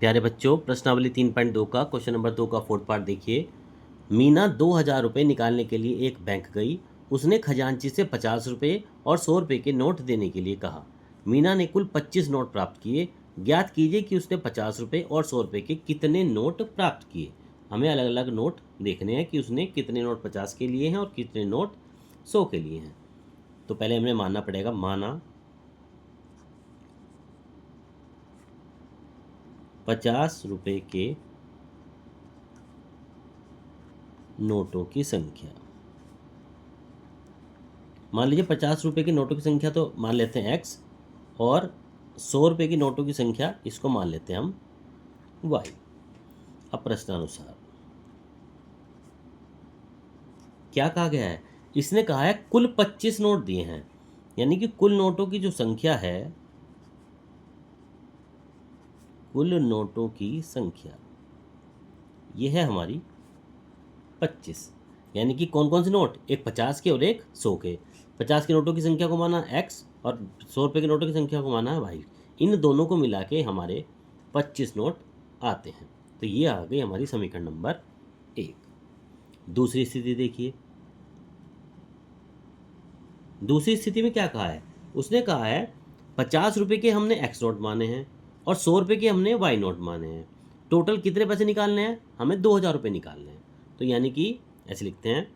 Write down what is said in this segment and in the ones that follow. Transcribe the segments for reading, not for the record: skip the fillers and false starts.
प्यारे बच्चों, प्रश्नावली 3.2 का क्वेश्चन नंबर 2 का फोर्थ पार्ट देखिए। मीना 2000 रुपये निकालने के लिए एक बैंक गई। उसने खजांची से 50 रुपये और 100 रुपये के नोट देने के लिए कहा। मीना ने कुल 25 नोट प्राप्त किए। ज्ञात कीजिए कि उसने 50 रुपये और 100 रुपये के कितने नोट प्राप्त किए। हमें अलग अलग नोट देखने हैं कि उसने कितने नोट 50 के लिए हैं और कितने नोट 100 के लिए हैं। तो पहले हमें मानना पड़ेगा, माना 50 रुपये के नोटों की संख्या। मान लीजिए 50 रुपये के नोटों की संख्या तो मान लेते हैं x, और 100 रुपये की नोटों की संख्या इसको मान लेते हैं हम y। अब प्रश्नानुसार क्या कहा गया है? इसने कहा है कुल 25 नोट दिए हैं, यानी कि कुल नोटों की जो संख्या है, कुल नोटों की संख्या ये है हमारी 25। यानी कि कौन कौन से नोट? एक 50 के और एक 100 के। 50 के नोटों की संख्या को माना x और 100 रुपये के नोटों की संख्या को माना है y। इन दोनों को मिला के हमारे 25 नोट आते हैं। तो ये आ गई हमारी समीकरण नंबर 1। दूसरी स्थिति देखिए। दूसरी स्थिति में क्या कहा है? उसने कहा है 50 रुपये के हमने x नोट माने हैं और 100 रुपये के हमने y नोट माने हैं। टोटल कितने पैसे निकालने हैं? हमें 2000 रुपये निकालने हैं। तो यानी कि ऐसे लिखते हैं,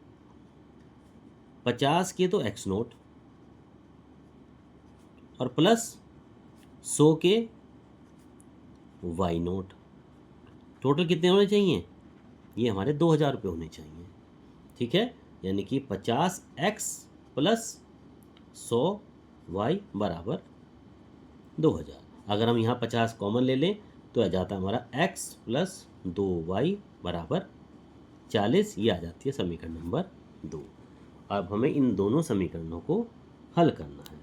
50 के तो x नोट और प्लस 100 के y नोट। टोटल कितने होने चाहिए? ये हमारे 2000 रुपये होने चाहिए। ठीक है, यानी कि 50x प्लस 100y बराबर 2000। अगर हम यहाँ 50 कॉमन ले लें तो आ जाता है हमारा x प्लस 2y बराबर 40। ये आ जाती है समीकरण नंबर 2। अब हमें इन दोनों समीकरणों को हल करना है।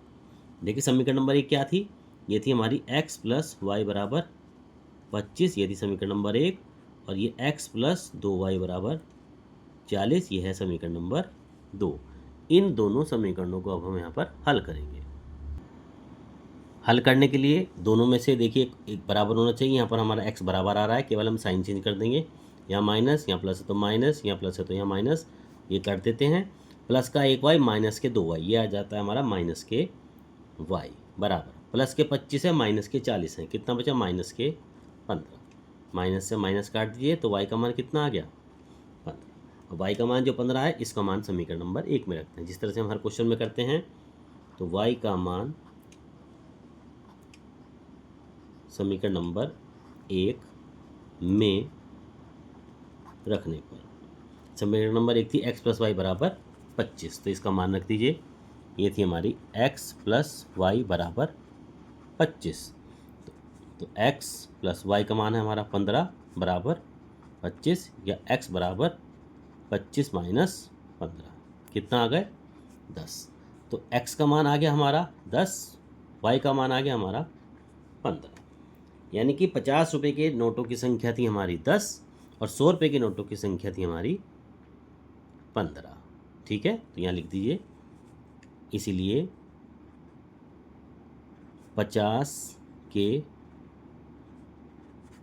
देखिए, समीकरण नंबर 1 क्या थी? ये थी हमारी x प्लस वाई बराबर 25, ये थी समीकरण नंबर 1। और ये x प्लस 2y बराबर 40, ये है समीकरण नंबर 2। इन दोनों समीकरणों को अब हम यहाँ पर हल करेंगे। हल करने के लिए दोनों में से देखिए एक बराबर होना चाहिए। यहाँ पर हमारा x बराबर आ रहा है, केवल हम साइन चेंज कर देंगे। यहाँ माइनस, यहाँ प्लस है तो माइनस, यहाँ प्लस है तो यहाँ माइनस, ये कर देते हैं। प्लस का 1y माइनस के 2y, ये आ जाता है हमारा माइनस के y बराबर। प्लस के 25 है, माइनस के 40 है, कितना बचा? माइनस के 15। माइनस से माइनस काट दीजिए तो y का मान कितना आ गया? 15। और y का मान जो 15 है, इसका मान समीकरण नंबर 1 में रखते हैं, जिस तरह से हम हर क्वेश्चन में करते हैं। तो y का मान समीकरण नंबर 1 में रखने पर, समीकरण नंबर 1 थी x प्लस वाई बराबर 25, तो इसका मान रख दीजिए। ये थी हमारी x प्लस वाई बराबर 25। तो x प्लस वाई का मान है हमारा 15 बराबर 25, या x बराबर 25 माइनस 15, कितना आ गए? 10। तो x का मान आ गया हमारा 10, y का मान आ गया हमारा 15। यानी कि 50 रुपये के नोटों की संख्या थी हमारी 10 और 100 रुपये के नोटों की संख्या थी हमारी 15। ठीक है, तो यहाँ लिख दीजिए, इसीलिए 50 के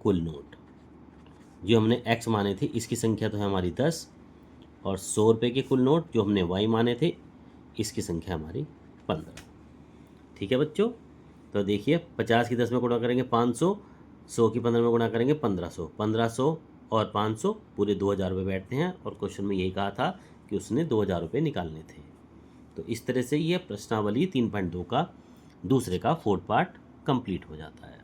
कुल नोट जो हमने x माने थे, इसकी संख्या तो है हमारी 10, और 100 रुपये के कुल नोट जो हमने y माने थे, इसकी संख्या हमारी 15। ठीक है बच्चों, तो देखिए 50 की 10 में गुणा करेंगे 500, 100 की 15 में गुणा करेंगे 1500, 1500 और 500 पूरे 2000 रुपये बैठते हैं। और क्वेश्चन में यही कहा था कि उसने 2000 रुपये निकालने थे। तो इस तरह से ये प्रश्नावली 3.2 का दूसरे का फोर्थ पार्ट कंप्लीट हो जाता है।